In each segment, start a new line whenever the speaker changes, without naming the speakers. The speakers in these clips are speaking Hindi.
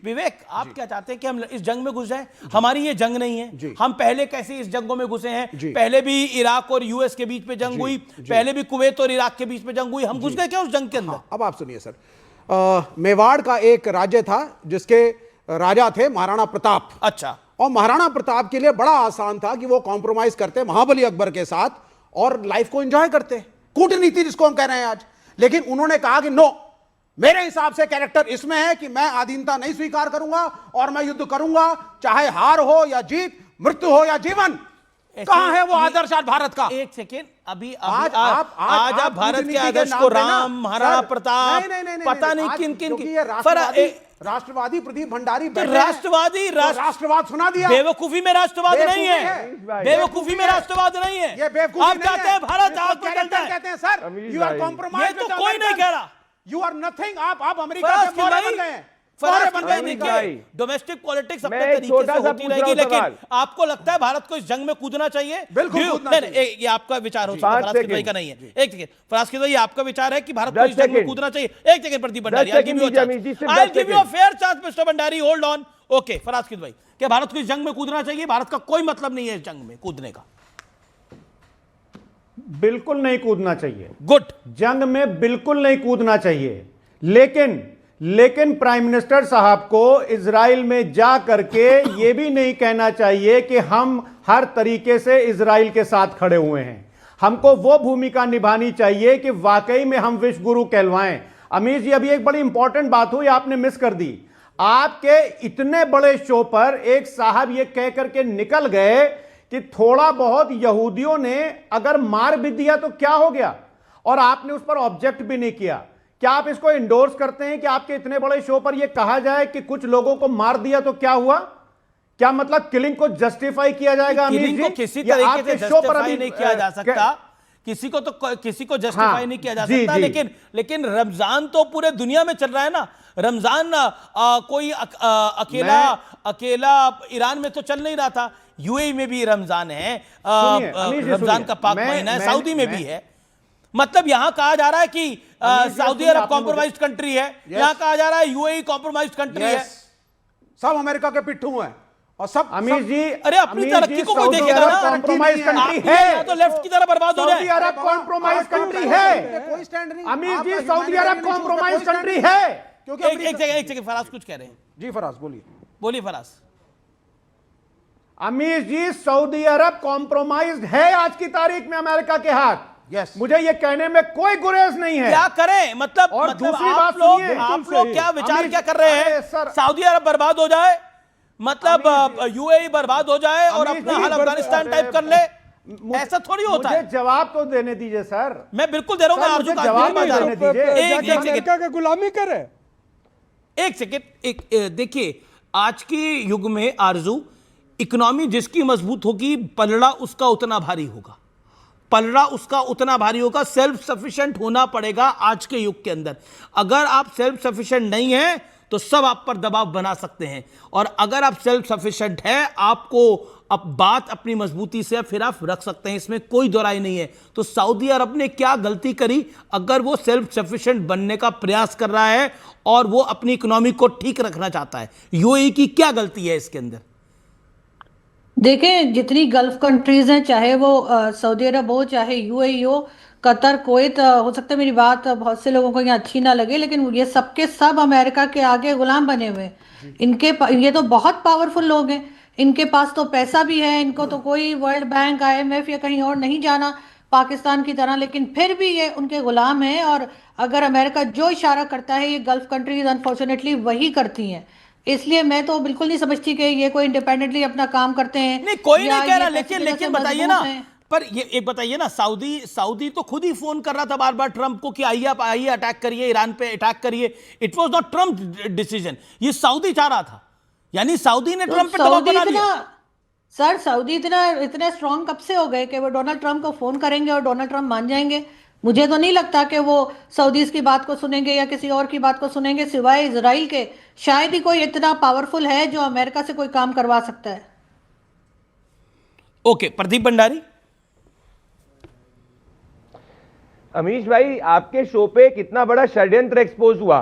विवेक, आप क्या चाहते हैं कि हम इस जंग में घुस जाएं? हमारी ये जंग नहीं है। हम पहले कैसे इस जंगों में घुसे हैं? पहले भी इराक और यूएस के बीच में जंग हुई, पहले भी कुवैत और इराक के बीच में जंग हुई, हम घुस गए क्या उस जंग के अंदर?
अब आप सुनिए सर, मेवाड़ का एक राज्य था जिसके राजा थे महाराणा प्रताप।
अच्छा।
और महाराणा प्रताप के लिए बड़ा आसान था कि वो कॉम्प्रोमाइज करते महाबली अकबर के साथ और लाइफ को एंजॉय करते, कूटनीति जिसको हम कह रहे हैं आज। लेकिन उन्होंने कहा कि नो, मेरे हिसाब से कैरेक्टर इसमें है कि मैं अधीनता नहीं स्वीकार करूंगा और मैं युद्ध करूंगा, चाहे हार हो या जीत, मृत्यु हो या जीवन। कहां है वो आदर्श आज भारत का?
एक सेकेंड, अभी आज आप भारत के आदर्श को राम, महाराणा प्रताप, पता नहीं किन किन की
राष्ट्रवादी प्रदीप भंडारी
राष्ट्रवाद
सुना दिया।
बेवकूफी में राष्ट्रवाद नहीं है, बेवकूफी में राष्ट्रवाद नहीं है।
ये बेवकूफी
आप कहते हैं भारत आग में जलता है,
कहते हैं सर यू आर कॉम्प्रोमाइज।
ये तो कोई नहीं कह रहा,
यू आर नथिंग। आप अमेरिका के मोहरे बन गए हैं।
डोमेस्टिक पॉलिटिक्स अपने तरीके से होती रहेगी, लेकिन आपको लगता है भारत को इस जंग में कूदना चाहिए?
बिल्कुल
ये आपका विचार हो सकता है, फराज किदवई का नहीं है। एक सेकंड, फराज किदवई, ये आपका विचार है कि भारत को इस जंग में कूदना चाहिए? एक second Pradeep Bhandari, I give you a fair chance mister Bhandari, hold on. Okay Faraz Kidwai, क्या भारत को इस जंग में कूदना चाहिए? भारत का कोई मतलब नहीं है इस जंग में कूदने का।
बिल्कुल नहीं कूदना चाहिए।
गुड,
जंग में बिल्कुल नहीं कूदना चाहिए। लेकिन प्राइम मिनिस्टर साहब को इजराइल में जा करके यह भी नहीं कहना चाहिए कि हम हर तरीके से इजराइल के साथ खड़े हुए हैं। हमको वो भूमिका निभानी चाहिए कि वाकई में हम विश्व गुरु कहलवाएं। अमीर जी, अभी एक बड़ी इंपॉर्टेंट बात हुई, आपने मिस कर दी। आपके इतने बड़े शो पर एक साहब ये कह करके निकल गए कि थोड़ा बहुत यहूदियों ने अगर मार भी दिया तो क्या हो गया, और आपने उस पर ऑब्जेक्ट भी नहीं किया। क्या आप इसको इंडोर्स करते हैं कि आपके इतने बड़े शो पर यह कहा जाए कि कुछ लोगों को मार दिया तो क्या हुआ? क्या मतलब किलिंग को जस्टिफाई किया जाएगा?
किलिंग को किसी तरीके से जस्टिफाई नहीं किया जा सकता, किसी को जस्टिफाई नहीं किया जा सकता। लेकिन रमजान तो पूरे दुनिया में चल रहा है ना। रमजान कोई अकेला ईरान में तो चल नहीं रहा था, यूएई में भी रमजान है, रमजान का पाक महीना है, सऊदी में भी है। मतलब यहां कहा जा रहा है कि सऊदी अरब कॉम्प्रोमाइज्ड कंट्री है, यहां कहा जा रहा है यूएई कॉम्प्रोमाइज्ड कंट्री है।
सब अमेरिका के पिट्ठू हैं और सब
अमीर जी,
अरे अपनी तरक्की को कोई देखेगा ना?
कॉम्प्रोमाइज कंट्री है
तो लेफ्ट की तरह बर्बाद हो जाए।
सऊदी अरब कॉम्प्रोमाइज कंट्री है।
कोई स्टैंड नहीं।
अमीर जी, सऊदी अरब कॉम्प्रोमाइज कंट्री है।
क्योंकि
एक जगह फराज कुछ कह रहे हैं।
जी फराज बोलिए
फराज।
अमीर जी, सऊदी अरब कॉम्प्रोमाइज्ड है आज की तारीख में अमेरिका के हाथ। मुझे ये कहने में कोई गुरेज नहीं है।
क्या करें? मतलब
दूसरी बात
आप लोग क्या विचार क्या कर रहे हैं? सऊदी अरब बर्बाद हो जाए, मतलब यूएई बर्बाद हो जाए और अपना हाल अफगानिस्तान टाइप कर ले, ऐसा थोड़ी होता है।
जवाब तो देने दीजिए सर।
मैं बिल्कुल दे रहा हूं,
मुझे जवाब देने दीजिए।
अमेरिका की गुलामी करे।
एक सेकेंड, देखिए आज के युग में आरजू, इकोनॉमी जिसकी मजबूत होगी पलड़ा उसका उतना भारी होगा, पलड़ा उसका उतना भारी होगा। सेल्फ सफिशिएंट होना पड़ेगा आज के युग के अंदर। अगर आप सेल्फ सफिशिएंट नहीं हैं तो सब आप पर दबाव बना सकते हैं, और अगर आप सेल्फ सफिशिएंट है, आपको अब बात अपनी मजबूती से फिर आप रख सकते हैं, इसमें कोई दोराई नहीं है। तो सऊदी अरब ने क्या गलती करी अगर वो सेल्फ सफिशिएंट बनने का प्रयास कर रहा है और वो अपनी इकोनॉमी को ठीक रखना चाहता है? यूएई की क्या गलती है इसके अंदर?
देखें, जितनी गल्फ कंट्रीज हैं, चाहे वो सऊदी अरब हो, चाहे यूएई हो, कतर, कुवैत, हो सकता है मेरी बात बहुत से लोगों को यहाँ अच्छी ना लगे, लेकिन ये सबके सब अमेरिका के आगे गुलाम बने हुए हैं। ये तो बहुत पावरफुल लोग हैं, इनके पास तो पैसा भी है, इनको तो कोई वर्ल्ड बैंक, आईएमएफ या कहीं और नहीं जाना पाकिस्तान की तरह, लेकिन फिर भी ये उनके गुलाम हैं। और अगर अमेरिका जो इशारा करता है, ये गल्फ कंट्रीज अनफॉर्चुनेटली वही करती हैं। इसलिए मैं तो बिल्कुल नहीं समझती कि ये कोई इंडिपेंडेंटली अपना काम करते हैं।
नहीं, कोई नहीं कह रहा, लेकिन बताइए ना, पर ये एक बताइए ना, सऊदी तो खुद ही फोन कर रहा था बार बार ट्रंप को कि आइए अटैक करिए, ईरान पे अटैक करिए। It was not Trump decision, ये सऊदी चाह रहा था, यानी सऊदी ने ट्रंप पे दबाव बना दिया।
सर, सऊदी इतने स्ट्रांग कब से हो गए कि वो डोनाल्ड ट्रंप को फोन करेंगे और डोनाल्ड ट्रंप मान जाएंगे? मुझे तो नहीं लगता कि वो सऊदीज की बात को सुनेंगे या किसी और की बात को सुनेंगे, सिवाय इजराइल के। शायद ही कोई इतना पावरफुल है जो अमेरिका से कोई काम करवा सकता है।
ओके, प्रदीप भंडारी।
अमीश भाई, आपके शो पे कितना बड़ा षड्यंत्र एक्सपोज हुआ।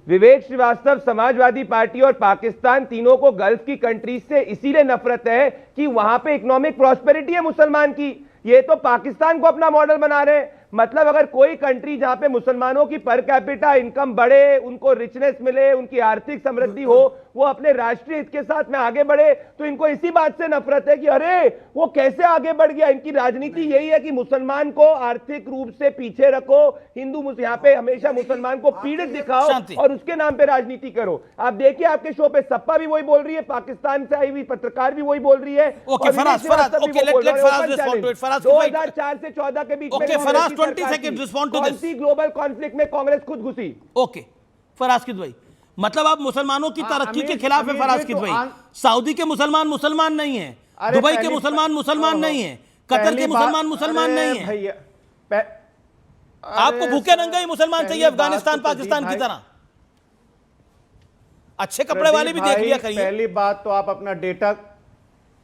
विवेक श्रीवास्तव, समाजवादी पार्टी और पाकिस्तान तीनों को गल्फ की कंट्रीज से इसीलिए नफरत है कि वहां पे इकोनॉमिक प्रॉस्पेरिटी है मुसलमान की। ये तो पाकिस्तान को अपना मॉडल बना रहे हैं। मतलब अगर कोई कंट्री जहां पे मुसलमानों की पर कैपिटा इनकम बढ़े, उनको रिचनेस मिले, उनकी आर्थिक समृद्धि हो, वो अपने राष्ट्रीय हित के साथ में आगे बढ़े, तो इनको इसी बात से नफरत है कि अरे वो कैसे आगे बढ़ गया। इनकी राजनीति यही है कि मुसलमान को आर्थिक रूप से पीछे रखो, हिंदू यहाँ पे हमेशा मुसलमान को पीड़ित दिखाओ और उसके नाम पे राजनीति करो। आप देखिए आपके शो पे सप्पा भी वही बोल रही है, पाकिस्तान से आई हुई पत्रकार भी वही बोल रही है। 2004 से 14 के बीच में
20 second respond to this.
Global conflict में कांग्रेस खुद घुसी।
ओके फराज भाई, मतलब आप मुसलमानों की तरक्की के खिलाफ है फराज भाई। सऊदी के मुसलमान मुसलमान नहीं है, दुबई के मुसलमान मुसलमान नहीं है, कतर के मुसलमान मुसलमान नहीं है। आपको भूखे नंगे ही मुसलमान चाहिए अफगानिस्तान पाकिस्तान की तरह। अच्छे कपड़े वाले भी देख लिया करिए।
पहली बात तो आप अपना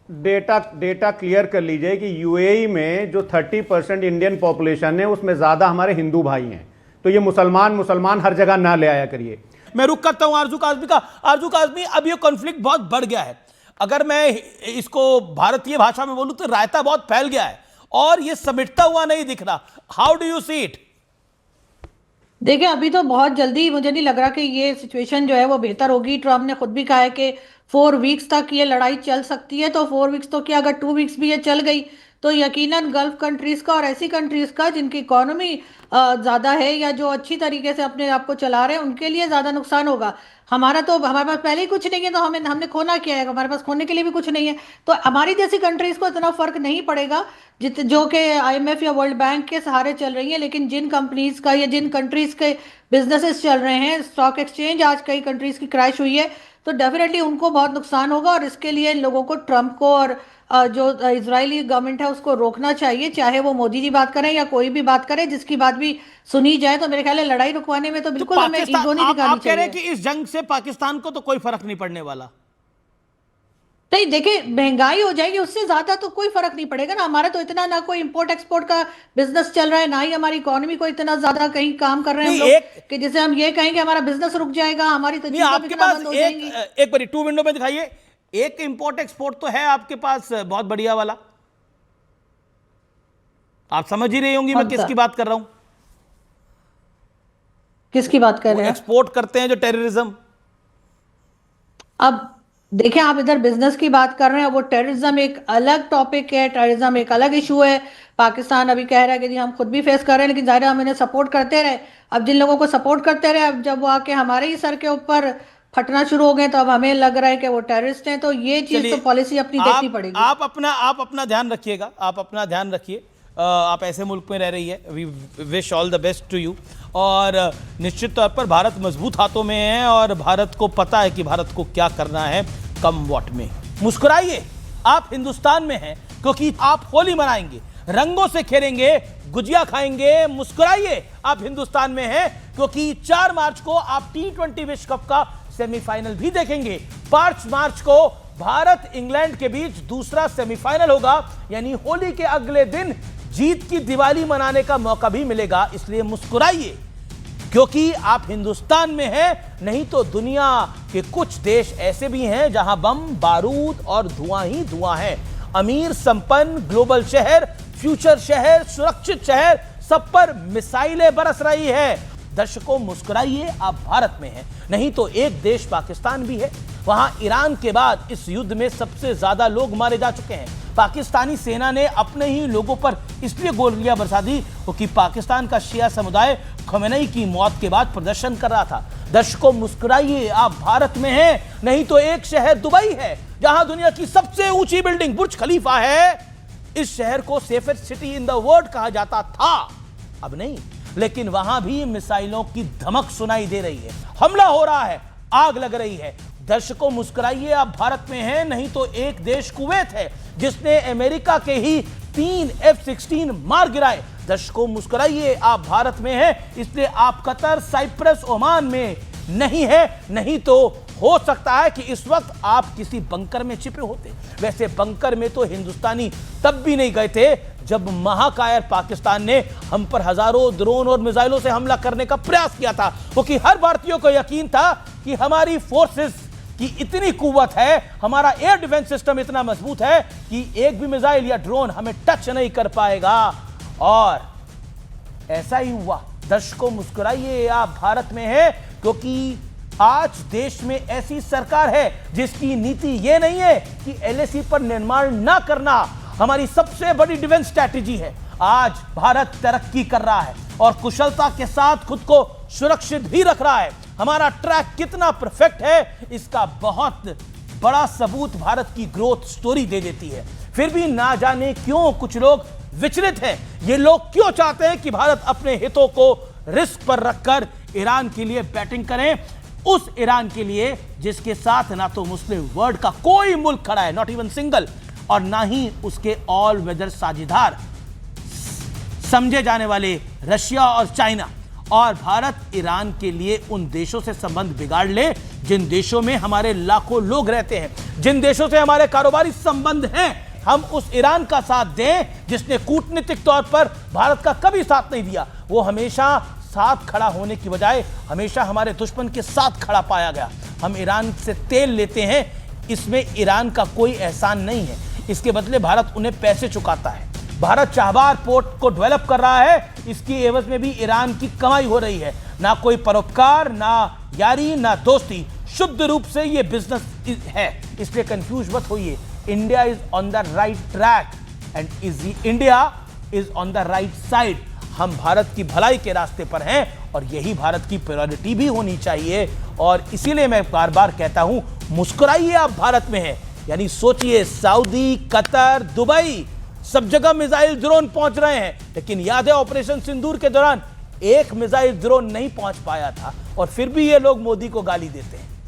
डेटा क्लियर कर लीजिए कि यूएई में जो 30% इंडियन पॉपुलेशन है उसमें ज्यादा हमारे हिंदू भाई हैं। तो ये मुसलमान हर जगह ना ले आया करिए।
मैं रुक करता हूं आरजू काज़मी का। आरजू काज़मी, अब ये कॉन्फ्लिक्ट बहुत बढ़ गया है। अगर मैं इसको भारतीय भाषा में बोलूं तो रायता बहुत फैल गया है और ये समेटता हुआ नहीं दिख रहा। How do you see it?
देखिए अभी तो बहुत जल्दी मुझे नहीं लग रहा कि ये सिचुएशन जो है वो बेहतर होगी। ट्रम्प ने खुद भी कहा है कि 4 वीक्स तक ये लड़ाई चल सकती है। तो 4 वीक्स तो क्या, अगर 2 वीक्स भी ये चल गई तो यकीनन गल्फ कंट्रीज का और ऐसी कंट्रीज का जिनकी इकोनॉमी ज़्यादा है या जो अच्छी तरीके से अपने आप को चला रहे हैं उनके लिए ज़्यादा नुकसान होगा। हमारे पास पहले ही कुछ नहीं है तो हमने खोना क्या है? हमारे पास खोने के लिए भी कुछ नहीं है। तो हमारी जैसी कंट्रीज को इतना फर्क नहीं पड़ेगा जो कि IMF या वर्ल्ड बैंक के सहारे चल रही है। लेकिन जिन कंपनीज का या जिन कंट्रीज के बिजनेसेस चल रहे हैं, स्टॉक एक्सचेंज आज कई कंट्रीज की क्रैश हुई है, तो डेफिनेटली उनको बहुत नुकसान होगा। और इसके लिए इन लोगों को ट्रंप को और जो इजरायली गवर्नमेंट है उसको रोकना चाहिए, चाहे वो मोदी जी बात करें या कोई भी बात करे, जिसकी बात भी सुनी जाए। तो मेरे ख्याल है लड़ाई रुकवाने में तो बिल्कुल हमें ईगो नहीं दिखानी चाहिए।
आप कह रहे हैं कि इस जंग से पाकिस्तान को तो कोई फर्क नहीं पड़ने वाला?
नहीं, देखिए महंगाई हो जाएगी, उससे ज्यादा तो कोई फर्क नहीं पड़ेगा ना। हमारा तो इतना ना कोई इंपोर्ट एक्सपोर्ट का बिजनेस चल रहा है, ना ही हमारी इकोनॉमी को इतना ज्यादा कहीं काम कर रहे हैं हम लोग कि जिसे हम ये कहेंगे हमारा बिजनेस रुक जाएगा, हमारी तो
आपके पास एक बारी 2 विंडो में दिखाइए। एक इंपोर्ट एक्सपोर्ट तो है आपके पास बहुत बढ़िया वाला, आप समझ ही रही होंगी मैं किसकी बात कर रहा हूं।
किसकी बात कर रहे हैं?
एक्सपोर्ट करते हैं जो टेररिज्म।
अब देखिए आप इधर बिजनेस की बात कर रहे हैं, वो टेररिज्म एक अलग टॉपिक है, टेररिज्म एक अलग इशू है। पाकिस्तान अभी कह रहा है कि जी हम खुद भी फेस कर रहे हैं, लेकिन जाहिर है हम इन्हें सपोर्ट करते रहे। अब जिन लोगों को सपोर्ट करते रहे, अब जब वो आके हमारे ही सर के ऊपर फटना शुरू हो गए तो अब हमें लग रहा है कि वो टेररिस्ट हैं। तो ये चीज तो पॉलिसी अपनी देखनी पड़ेगी।
आप अपना ध्यान रखिएगा, आप अपना ध्यान रखिए। आप ऐसे मुल्क में रह रही है, we wish all the best to you. और निश्चित तौर पर भारत मजबूत हाथों में है और भारत को पता है कि भारत को क्या करना है कम वॉट में। मुस्कुराइए, आप हिंदुस्तान में हैं क्योंकि आप होली मनाएंगे, रंगों से खेलेंगे, गुजिया खाएंगे। मुस्कुराइए, आप हिंदुस्तान में हैं क्योंकि 4 मार्च को आप T20 विश्व कप का सेमीफाइनल भी देखेंगे। 5 मार्च को भारत इंग्लैंड के बीच दूसरा सेमीफाइनल होगा, यानी होली के अगले दिन जीत की दिवाली मनाने का मौका भी मिलेगा। इसलिए मुस्कुराइए क्योंकि आप हिंदुस्तान में हैं, नहीं तो दुनिया के कुछ देश ऐसे भी हैं जहां बम, बारूद और धुआं ही धुआं है। अमीर, संपन्न, ग्लोबल शहर, फ्यूचर शहर, सुरक्षित शहर, सब पर मिसाइलें बरस रही है। दर्शकों मुस्कुराइए, आप भारत में हैं, नहीं तो एक देश पाकिस्तान भी है। वहां ईरान के बाद इस युद्ध में सबसे ज्यादा लोग मारे जा चुके हैं। पाकिस्तानी सेना ने अपने ही लोगों पर इसलिए गोलियां बरसा दी क्योंकि पाकिस्तान का शिया समुदाय खमेनी की मौत के बाद प्रदर्शन कर रहा था। दर्शकों मुस्कुराइए, आप भारत में हैं, नहीं तो एक शहर दुबई है जहां दुनिया की सबसे ऊंची बिल्डिंग बुर्ज खलीफा है। इस शहर को safest city in the world कहा जाता था, अब नहीं, लेकिन वहां भी मिसाइलों की धमक सुनाई दे रही है, हमला हो रहा है, आग लग रही है। दर्शकों मुस्कुराइए, आप भारत में हैं, नहीं तो एक देश कुवैत है जिसने अमेरिका के ही 3 F-16 मार गिराए। दर्शकों मुस्कुराइए, आप भारत में हैं, इसलिए आप कतर, साइप्रस, ओमान में नहीं है, नहीं तो हो सकता है कि इस वक्त आप किसी बंकर में छिपे होते। वैसे बंकर में तो हिंदुस्तानी तब भी नहीं गए थे जब महाकायर पाकिस्तान ने हम पर हजारों ड्रोन और मिसाइलों से हमला करने का प्रयास किया था, क्योंकि हर भारतीय को यकीन था कि हमारी फोर्सेस की इतनी कुव्वत है, हमारा एयर डिफेंस सिस्टम इतना मजबूत है कि एक भी मिसाइल या ड्रोन हमें टच नहीं कर पाएगा। और ऐसा ही हुआ। दर्शकों मुस्कुराइए, आप भारत में हैं, क्योंकि आज देश में ऐसी सरकार है जिसकी नीति यह नहीं है कि एलएसी पर निर्माण ना करना हमारी सबसे बड़ी डिफेंस स्ट्रैटेजी है। आज भारत तरक्की कर रहा है और कुशलता के साथ खुद को सुरक्षित भी रख रहा है। हमारा ट्रैक कितना परफेक्ट है इसका बहुत बड़ा सबूत भारत की ग्रोथ स्टोरी दे देती है। फिर भी ना जाने क्यों कुछ लोग विचलित हैं। ये लोग क्यों चाहते हैं कि भारत अपने हितों को रिस्क पर रखकर ईरान के लिए बैटिंग करें, उस ईरान के लिए जिसके साथ ना तो मुस्लिम वर्ल्ड का कोई मुल्क खड़ा है, नॉट इवन सिंगल, और ना ही उसके ऑल वेदर साझेदार समझे जाने वाले रशिया और चाइना। और भारत ईरान के लिए उन देशों से संबंध बिगाड़ ले जिन देशों में हमारे लाखों लोग रहते हैं, जिन देशों से हमारे कारोबारी संबंध हैं। हम उस ईरान का साथ दें जिसने कूटनीतिक तौर पर भारत का कभी साथ नहीं दिया। वो हमेशा साथ खड़ा होने की बजाय हमेशा हमारे दुश्मन के साथ खड़ा पाया गया। हम ईरान से तेल लेते हैं, इसमें ईरान का कोई एहसान नहीं है। इसके बदले भारत उन्हें पैसे चुकाता है। भारत चाबहार पोर्ट को डेवलप कर रहा है, इसकी एवज में भी ईरान की कमाई हो रही है। ना कोई परोपकार, ना यारी, ना दोस्ती, शुद्ध रूप से ये बिजनेस है। इसलिए कंफ्यूज मत होइए। India is on the right track and India is on the right side. हम भारत की भलाई के रास्ते पर हैं और यही भारत की प्रायोरिटी भी होनी चाहिए। और इसीलिए मैं बार बार कहता हूं, मुस्कुराइए, आप भारत में हैं। यानी सोचिए, सऊदी, कतर, दुबई, सब जगह मिसाइल ड्रोन पहुंच रहे हैं, लेकिन याद है ऑपरेशन सिंदूर के दौरान एक मिसाइल ड्रोन नहीं पहुंच पाया था और फिर भी ये लोग मोदी को गाली देते हैं।